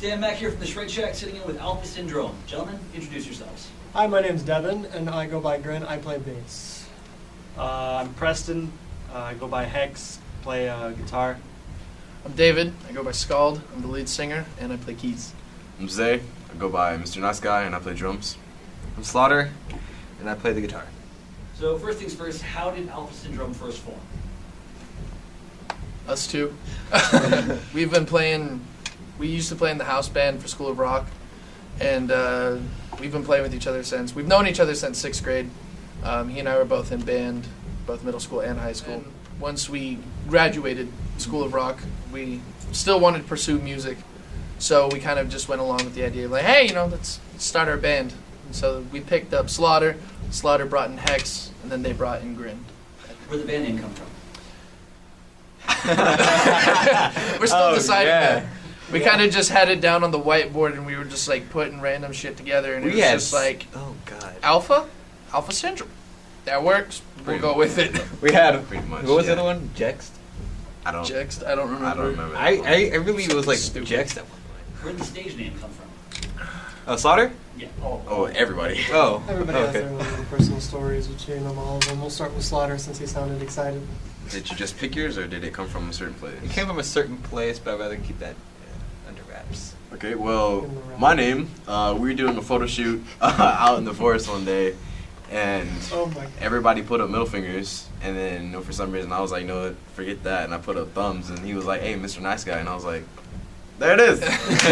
Dan Mack here from the Shred Shack, sitting in with Alpha Syndrome. Gentlemen, introduce yourselves. Hi, my name's Devin, and I go by Grin. I play bass. I'm Preston. I go by Hex, play guitar. I'm David. I go by Scald. I'm the lead singer, and I play keys. I'm Zay. I go by Mr. Nice Guy, and I play drums. I'm Slaughter, and I play the guitar. So first things first, how did Alpha Syndrome first form? Us two. We used to play in the house band for School of Rock, and we've been playing with each other since. We've known each other since 6th grade. He and I were both in band, both middle school and high school. And once we graduated School of Rock, we still wanted to pursue music, so we kind of just went along with the idea of like, hey, let's start our band. And so we picked up Slaughter. Slaughter brought in Hex, and then they brought in Grin. Where'd the band name come from? We're still deciding that. We kind of just had it down on the whiteboard, and we were just like putting random shit together, and it was just like, oh god, Alpha Syndrome. That works. We'll go with it. we had Pretty much. what was yeah. the other one? Jext. I don't remember. I don't remember. I really was like Stupid. Jext at one point. Where'd the stage name come from? Oh, Slaughter. Yeah. Oh, everybody. Oh, Everybody has okay. their own little personal stories, which you know all of them. We'll start with Slaughter since he sounded excited. Did you just pick yours, or did it come from a certain place? It came from a certain place, but I'd rather keep that under wraps. Okay, well, my name, we were doing a photo shoot out in the forest one day, and Oh my god. everybody put up middle fingers, and then for some reason I was like, no, forget that, and I put up thumbs, and he was like, hey, Mr. Nice Guy, and I was like, there it is.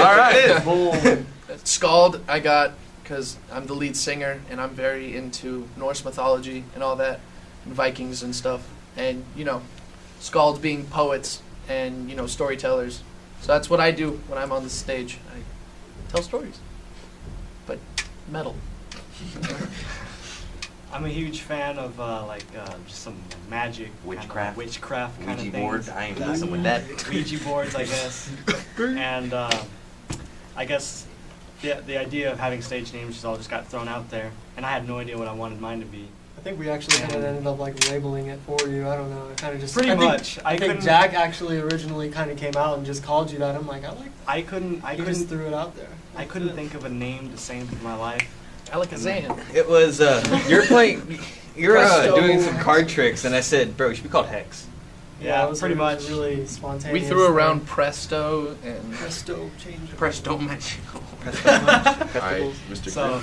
All right. Boom. Scald I got because I'm the lead singer, and I'm very into Norse mythology and all that, and Vikings and stuff. And, Scalds being poets and, storytellers. So that's what I do when I'm on the stage. I tell stories. But metal. I'm a huge fan of just some magic, Witchcraft. witchcraft kind Ouija of board. things. I ain't messing with that. Ouija boards, I guess. And I guess the idea of having stage names just all just got thrown out there, and I had no idea what I wanted mine to be. I think we actually kind of ended up labeling it for you. I don't know. It kind of just Pretty much. I think couldn't- Jack actually originally kind of came out and just called you that. I'm like, I like that. I couldn't He just threw it out there. I couldn't think of a name to say for my life. Alakazam. It was you're playing. You're Presto. doing some card tricks, and I said, bro, you should be called Hex. Yeah, it was pretty much. really spontaneous. We threw around Presto and Presto change. Presto match. Press All right, Mr. So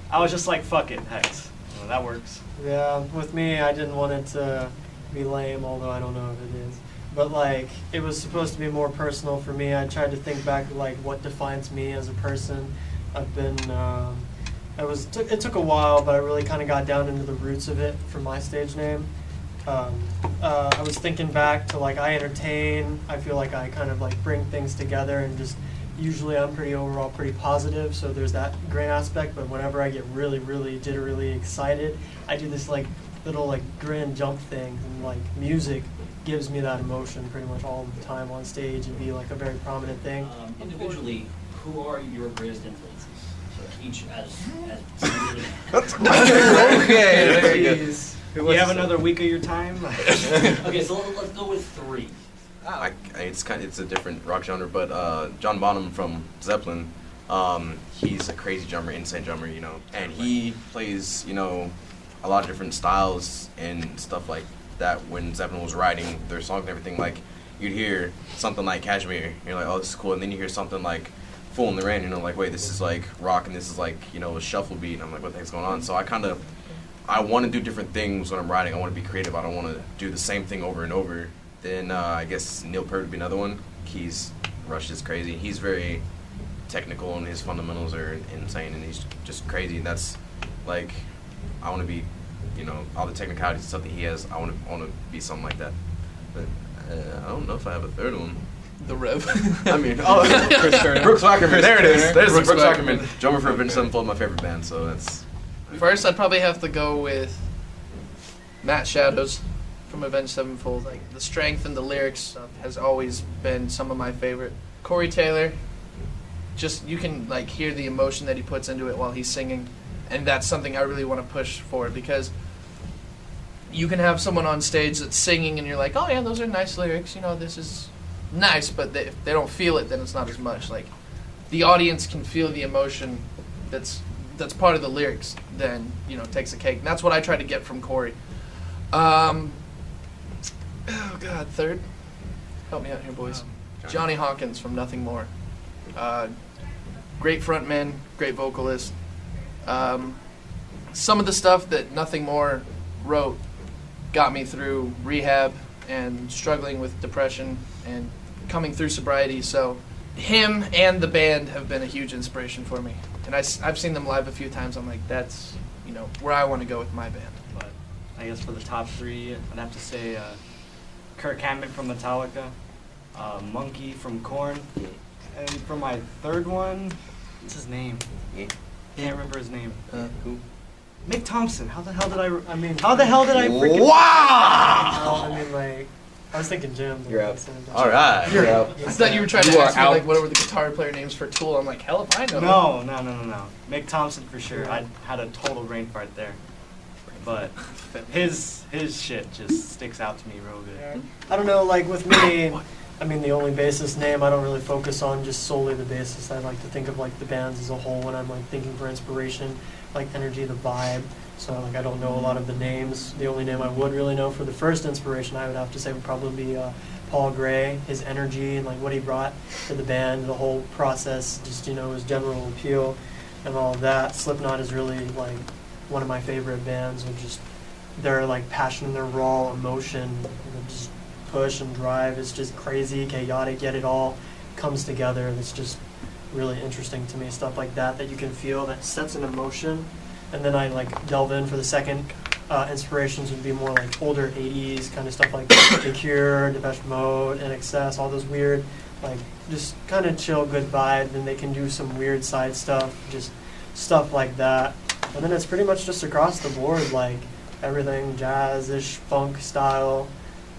I was just like, fuck it, Hex. Well, that works. Yeah, with me, I didn't want it to be lame, although I don't know if it is. But it was supposed to be more personal for me. I tried to think back what defines me as a person. I've been. It took a while, but I really kind of got down into the roots of it for my stage name. I was thinking back to I entertain. I feel like I kind of bring things together, and just usually I'm pretty positive. So there's that great aspect. But whenever I get really, really jittery excited, I do this little grin jump thing, and music gives me that emotion pretty much all the time on stage, and be a very prominent thing. Individually, who are your greatest influences? So each as Okay, there you go. Jeez. You have another week of your time? Okay, so let's go with 3. It's a different rock genre, but John Bonham from Zeppelin, he's a crazy drummer, insane drummer, and he plays, a lot of different styles and stuff like that. When Zeppelin was writing their songs and everything, you'd hear something like Kashmir, you're like, oh, this is cool, and then you hear something like Fool in the Rain, wait, this is rock, and this is a shuffle beat, and I'm like, what the heck's going on? So I want to do different things when I'm writing. I want to be creative. I don't want to do the same thing over and over. Then I guess Neil Peart would be another one. Keys Rush is crazy. He's very technical, and his fundamentals are insane, and he's just crazy. And that's I want to be, all the technicalities and stuff that he has. I want to be something like that. But I don't know if I have a third one. the Rev. I mean, Brooks Wackerman. There it is. There's Brooks Wackerman, drummer for Avenged Sevenfold, my favorite band. So that's. First, I'd probably have to go with Matt Shadows from Avenged Sevenfold. The strength and the lyrics has always been some of my favorite. Corey Taylor, just you can hear the emotion that he puts into it while he's singing, and that's something I really want to push for, because you can have someone on stage that's singing and you're like, oh yeah, those are nice lyrics, this is nice, but if they don't feel it, then it's not as much. the audience can feel the emotion that's part of the lyrics, then it takes a cake. And that's what I try to get from Corey. Oh God, third. Help me out here, boys. Johnny Hawkins from Nothing More. Great frontman, great vocalist. Some of the stuff that Nothing More wrote got me through rehab and struggling with depression and coming through sobriety. So him and the band have been a huge inspiration for me. And I've seen them live a few times. I'm like, that's where I want to go with my band. But I guess for the top three, I'd have to say Kirk Hammett from Metallica, Monkey from Korn, and for my third one, what's his name? Yeah. Can't remember his name. Who? Mick Thompson. How the hell did I? I mean, How the hell did I freaking? Wow! I mean, like, I was thinking Jim. You're out. All right. You're out. I thought you were trying to You are ask me out. like what were the guitar player names for Tool. I'm like, hell if I know. No. Mick Thompson for sure. I had a total brain fart there, but his shit just sticks out to me real good. I don't know, like with me, I mean, the only bassist name I don't really focus on just solely the bassist. I like to think of like the bands as a whole when I'm like thinking for inspiration, like energy, the vibe. So like I don't know a lot of the names. The only name I would really know for the first inspiration I would have to say would probably be Paul Gray, his energy and like what he brought to the band, the whole process, just his general appeal and all of that. Slipknot is really like one of my favorite bands with just their like passion, their raw emotion, just push and drive. It's just crazy, chaotic, yet it all comes together. And it's just really interesting to me, stuff like that you can feel that sets an emotion. And then I like delve in for the second inspirations would be more like older 80s kind of stuff like The Cure, Depeche Mode, NXS, all those weird, like just kind of chill, good vibe. Then they can do some weird side stuff, just stuff like that. And then it's pretty much just across the board, like everything jazz-ish, funk style.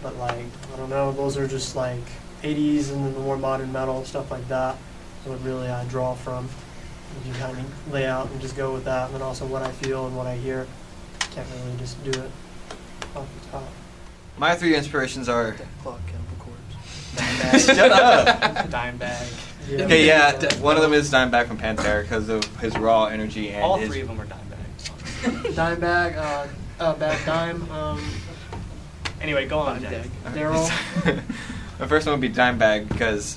But like, I don't know, those are just like 80s and then the more modern metal, stuff like that is what really I draw from. You kind of lay out and just go with that, and then also what I feel and what I hear. Can't really just do it off the top. My three inspirations are. Death Clock, Chemical Corpse. Shut up. Yeah. Okay, yeah. One of them is Dimebag from Pantera because of his raw energy and All his. three of them are Dimebag. Dimebag, Bag Dime, Anyway, go on, Jack. Daryl. My first one would be Dimebag because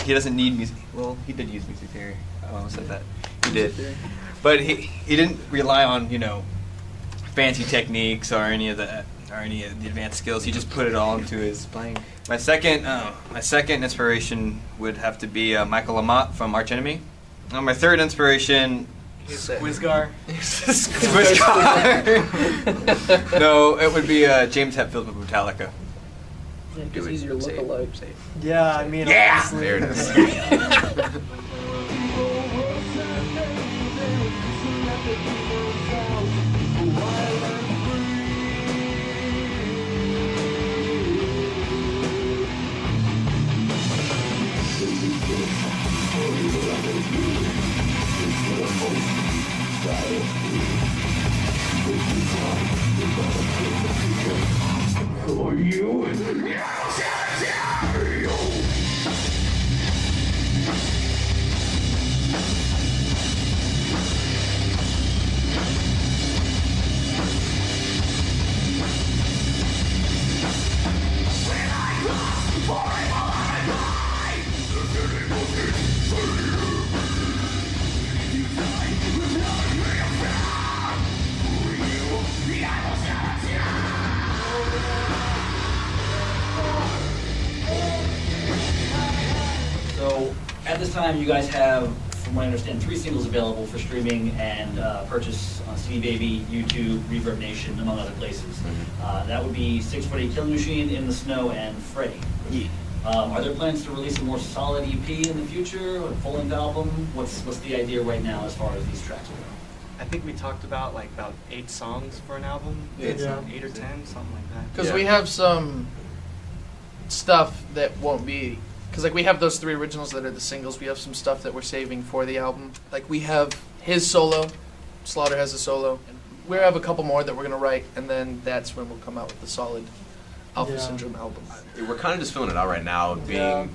he doesn't need music. Well, he did use music theory. I almost said that. He did. But he didn't rely on, fancy techniques or any of the advanced skills. He just put it all into his playing. My second inspiration would have to be Michael Amott from Arch Enemy. My third inspiration Squizgar. Squizgar. No, it would be James Hetfield with Metallica. Yeah, because he's your look-alike. Yeah, I mean, Yeah! honestly, There it is. So at this time, you guys have, from what I understand, 3 singles available for streaming and purchase on CD Baby, YouTube, Reverb Nation, among other places. That would be 6 Foot 8 Killing Machine, In the Snow, and Freddy. Yeah. Are there plans to release a more solid EP in the future, or a full-length album? What's the idea right now as far as these tracks go? I think we talked about 8 songs for an album. Yeah. 8 or 10, something like that. Because we have some stuff that won't be, because we have those 3 originals that are the singles. We have some stuff that we're saving for the album. Like we have his solo, Slaughter has a solo. And we have a couple more that we're gonna write, and then that's when we'll come out with the solid Alpha Yeah. Syndrome album. We're kind of just filling it out right now, being,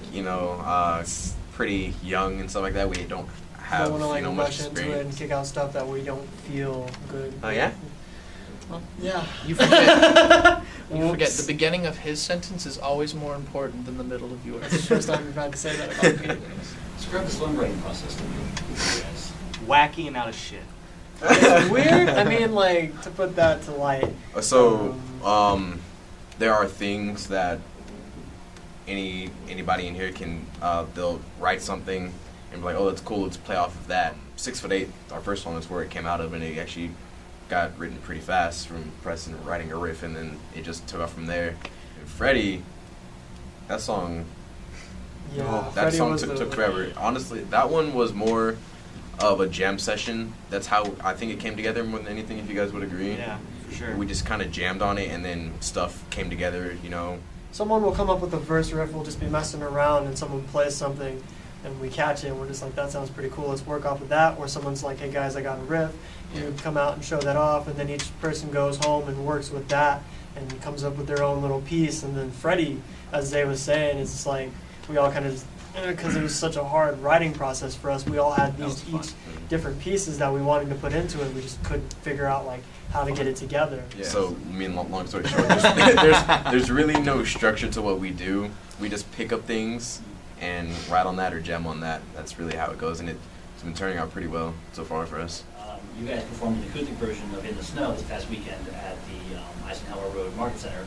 pretty young and stuff like that. We don't have don't want to like you know, much rush into it and experience. kick out stuff that we don't feel good. Oh yeah. Well, yeah. You forget. You forget Whoops. the beginning of his sentence is always more important than the middle of That's the yours. first time we've had to say that about me. Describe the songwriting process to you guys. Wacky and out of shit. It's weird. I mean, like, to put that to light. So, there are things that anybody in here can they'll write something and be like, oh, that's cool. Let's play off of that. 6'8", our first song is where it came out of, and it actually got written pretty fast from Preston writing a riff, and then it just took off from there. And Freddie, that song, Yeah, that Freddie song was took the- forever. Honestly, that one was more of a jam session. That's how I think it came together more than anything. If you guys would agree. Yeah, for sure. We just kind of jammed on it, and then stuff came together, you know. Someone will come up with a verse riff, we'll just be messing around, and someone plays something, and we catch it, and we're just like, that sounds pretty cool, let's work off of that. Or someone's like, hey guys, I got a riff, and you come out and show that off, and then each person goes home and works with that, and comes up with their own little piece. And then Freddie, as Zay was saying, is just like, we all kind of just, because it was such a hard writing process for us, we all had That was these fun. each different pieces that we wanted to put into it, we just couldn't figure out like how to get it together. Yeah. So, I mean, long story short, there's really no structure to what we do. We just pick up things and write on that or jam on that. That's really how it goes, and it's been turning out pretty well so far for us. You guys performed an acoustic version of In the Snow this past weekend at the Eisenhower Road Market Center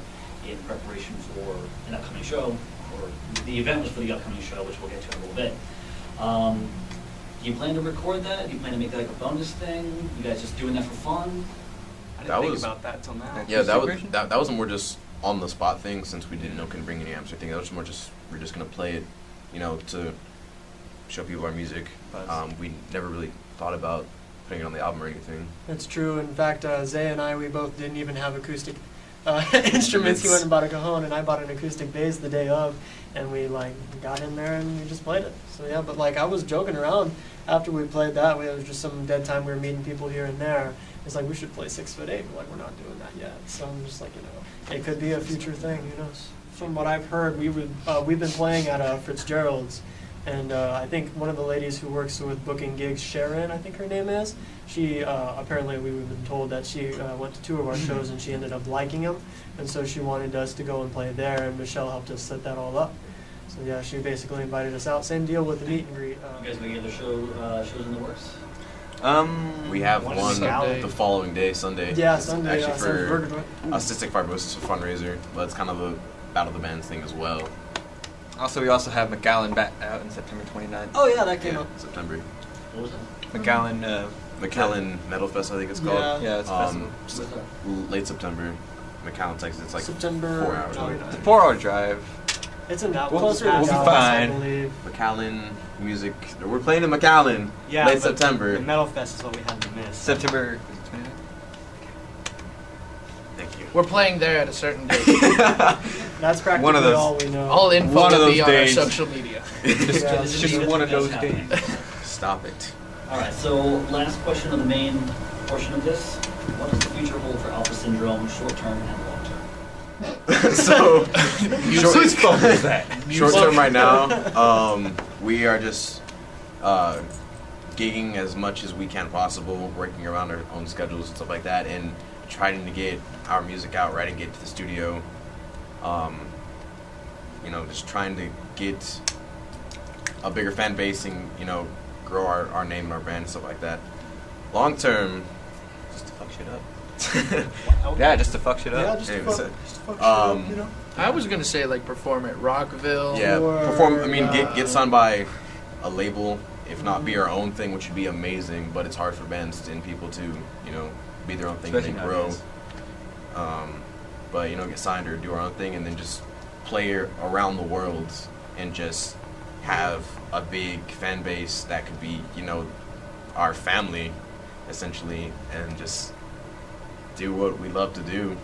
in preparation for an upcoming show, or the event was for the upcoming show, which we'll get to in a little bit. Do you plan to record that? Do you plan to make that like a bonus thing? You guys just doing that for fun? I didn't That think was- about that till now. Yeah, that was version? that was more just on the spot thing, since we didn't know couldn't bring any amps or anything. That was more just we're just gonna play it, you know, to show people our music. Buzz. We never really thought about putting it on the album or anything. That's true. In fact, Zay and I, we both didn't even have acoustic instruments. He went and bought a cajon, and I bought an acoustic bass the day of, and we like got in there and we just played it. So yeah, but like I was joking around after we played that. It was just some dead time. We were meeting people here and there. It's like we should play 6'8", but like we're not doing that yet. So I'm just like, you know, it could be a future thing. Who knows? From what I've heard, we've been playing at Fitzgerald's. And I think one of the ladies who works with booking gigs, Sharon, I think her name is, she apparently we've been told that she went to 2 of our shows and she ended up liking them, and so she wanted us to go and play there, and Michelle helped us set that all up. So yeah, she basically invited us out. Same deal with the meet and greet. You guys have any other shows in the works? We have One one Sunday. the following day, Sunday. Yeah, It's Sunday. actually Sunday Burger for Joint. Cystic Fibrosis fundraiser, but it's kind of a Battle of the Bands thing as well. We also have McAllen back out in September 29th. Oh yeah, that came Yeah, up. September. What was that? McAllen, McAllen Metal Fest, I think it's called. yeah, it's a festival. S- What's that? late September. McAllen, Texas. It's like September 4 hours away. 29th. It's a 4-hour drive. It's in We'll- closer we'll to be Dallas, fine. I believe. McAllen music. We're playing in McAllen. Yeah, late but September. The Metal Fest is what we had to miss. September 29th. Thank you. We're playing there at a certain date. That's practically One of those- all we know. All info One of will be those on days. our social media. Yeah. It's just one of those days. Stop it. All right, so last question on the main portion of this. What does the future hold for Alpha Syndrome, short term and long term? So, Whose phone is that? short term right now, we are just gigging as much as we can possible, working around our own schedules and stuff like that, and trying to get our music out, writing, get to the studio. You know, just trying to get a bigger fan base and, you know, grow our name and our brand and stuff like that. Long term, just to fuck shit up. Yeah, just to fuck shit Yeah, up. just Anyway, to fuck, so, just to fuck shit um, up, you know? I was gonna say like perform at Rockville. Yeah, Or, perform. I mean, uh, get signed by a label, if not be our own thing, which would be amazing. But it's hard for bands and people to, you know, be their own thing Especially and then grow. nowadays. But you know, get signed or do our own thing, and then just play around the world and just have a big fan base that could be, you know, our family, essentially, and just do what we love to do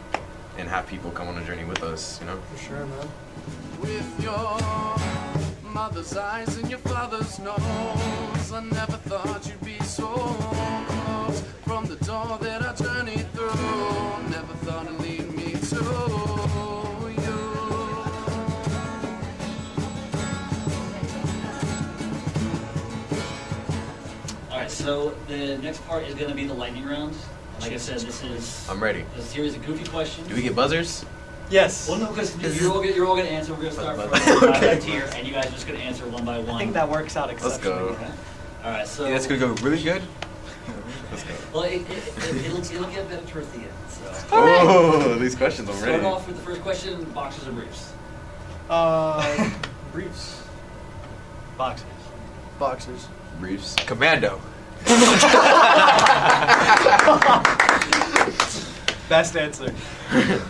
and have people come on a journey with us, you know. For sure, man. With your mother's eyes and your father's nose, I never thought you'd be so close. From the door that I journeyed through, never thought it'd lead me to you. right, so the next part is going to be the lightning round. Like I said, this is I'm ready. a series of goofy questions. Do we get buzzers? Yes. Well, no, because you're all going to answer. We're going to start from Okay. left here, and you guys are just going to answer one by one. I think that works out Let's exceptionally. go. Okay. All right, so Yeah, that's gonna go really good. Let's go. well, it'll get better towards the end. So Oh, these questions, I'm start ready. off with the first question: boxers or briefs? Briefs. Boxers. Boxers. Briefs. Commando. Best answer.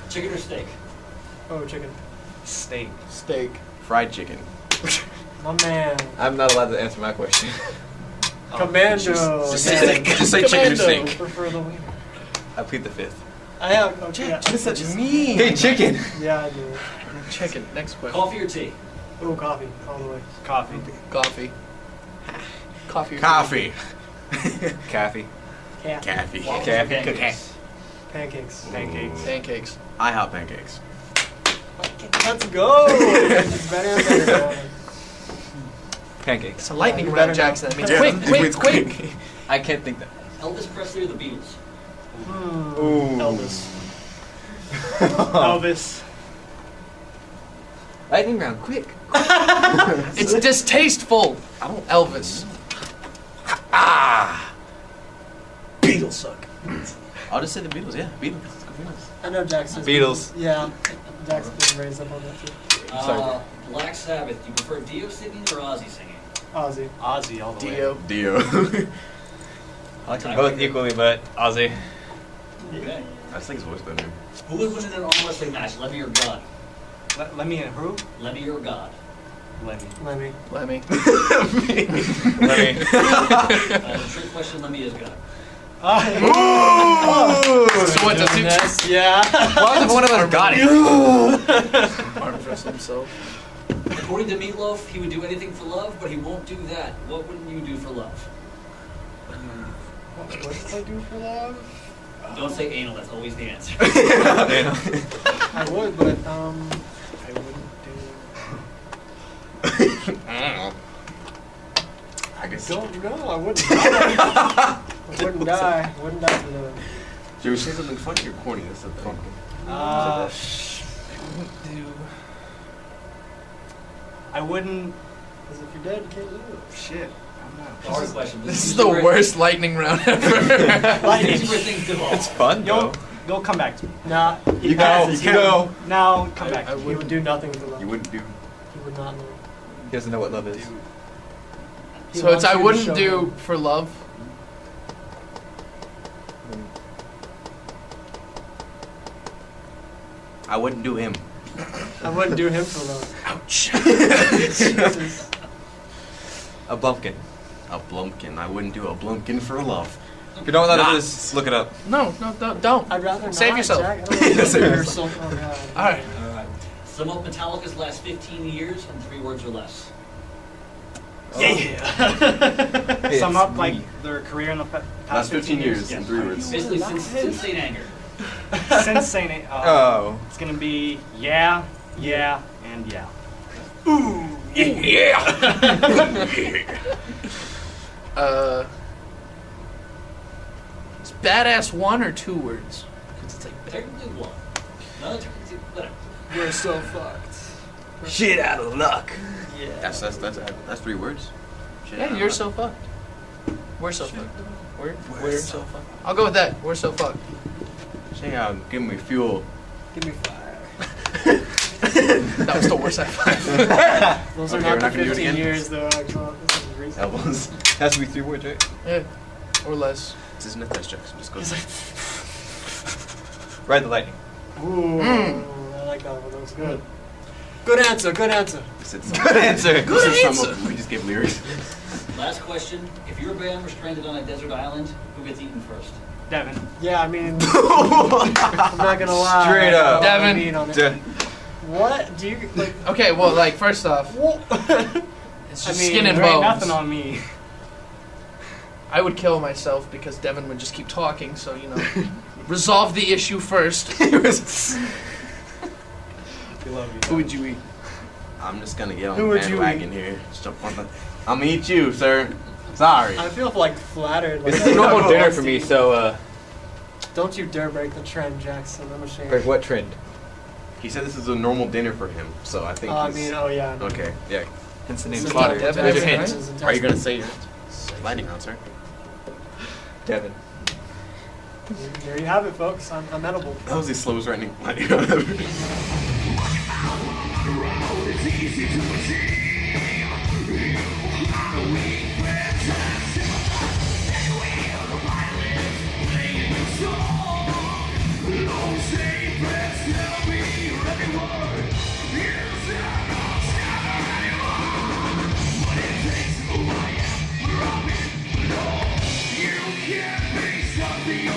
Chicken or steak? Oh, chicken. Steak. Steak. Fried chicken. My man. I'm not allowed to answer my question. Commando. Just again. say, just say chicken or Commando. steak. Prefer the wiener. I plead the fifth. I have. Okay. Yeah. Such mean. Hey, chicken. Yeah, I do. Chicken. Next question. Coffee or tea? Oh, coffee all the way. Coffee. Coffee. Coffee. or Coffee. Caffey. Yeah. Caffee. Waffles or Caffee. pancakes? Pancakes. Pancakes. Pancakes. IHOP pancakes. Let's go. It's better and better. Man. Pancakes. It's a lightning You round, better Jackson. That means Yeah, quick, it quick, means quick. I can't think that. Elvis Presley or the Beatles? Ooh. Elvis. Elvis. Lightning round, quick. It's distasteful. Elvis. Beatles suck. I'll just say the Beatles, yeah. Beatles. I know Jackson. Beatles. Yeah. Jackson's been raised up on that too. Sorry. Black Sabbath, do you prefer Dio singing or Ozzy singing? Ozzy. Ozzy all the way. Dio. Dio. I like them both equally, but Ozzy. Okay. I just think his voice better. Who would win in an arm wrestling match, Lemmy or God? Let me in who? Lemmy or God? Lemmy. Lemmy. Lemmy. Let me. Trick question, Lemmy is God. So what does he Goodness, yeah. What if one of us got it? arm wrestle himself? According to Meatloaf, he would do anything for love, but he won't do that. What wouldn't you do for love? What did I do for love? Don't say anal, that's always the answer. I would, but I wouldn't do. I guess. Don't know. I wouldn't die. I wouldn't die. Wouldn't die for love. Should we say something funny or corny? That's the thing. I wouldn't. Because if you're dead, you can't live. Shit. I'm not. Hard question. This is the worst lightning round ever. Lightning. This is where things devolve. It's fun You'll, though. you'll come back to me. Nah. You go. passes. You go. Now, come back I to me. He would do nothing for love. You wouldn't do. He would not know. He doesn't know what love is. He So it's wants I you to wouldn't show do him. for love. I wouldn't do him. I wouldn't do him for love. Ouch. Jesus. A bumpkin. A blumpkin. I wouldn't do a blumpkin for love. If you don't know what that Nah. is, look it up. No, don't. I'd rather Save not, yourself. Jack. I don't want to Save hear yourself. yourself. Oh, God. All right. Alright. Sum up Metallica's last 15 years in 3 words or less. Hey, Sum it's up like me. their career in the past Last 15 years in Yes. 3 words. Basically, since St. Anger. Since Saint A- Oh. it's gonna be yeah, and yeah. It's badass 1 or 2 words? 'Cause it's like Technically one. No, technically, whatever. We're so fucked. Shit out of luck. Yeah. That's 3 words. Shit, yeah, you're so fucked. We're so fucked. We're so fucked. I'll go with that. We're so fucked. Say, give me fuel. Give me 5. That was the worst high five. Those Okay, are we're not not the gonna do it 15 again? years, though. Actually, this is recent. Elbows. Has to be 3 words, right? Yeah, or less. This isn't a test check, so just go. Ride the lightning. Ooh, I like that one. That was good. Good answer. Good answer. Good answer. We just gave lyrics. Last question. If your band were stranded on a desert island, who gets eaten first? Devin. Yeah, I mean, I'm not gonna lie. Straight up. I don't Devin. mean on it. Duh. What do you like? Okay, well, like first off, What? it's I just mean, skin and there ain't bones. nothing on me. I would kill myself because Devin would just keep talking. So resolve the issue first. We love you. Who would you eat? I'm just gonna get on Who the would you bandwagon here. Just jump on the. I'm gonna eat you, sir. Sorry. I feel like flattered. Like, This is a normal dinner for me, so Don't you dare break the trend, Jackson. I'm ashamed. break what trend? He said this is a normal dinner for him, so I think. I he's- mean, oh yeah. Okay. Yeah. Hence the name This is Slaughter. Devin- Devin, Devin right? is Are you gonna say intentional. lightning round, sir? Devin. There you have it, folks. I'm edible. That was the slowest lightning round ever. You can't be something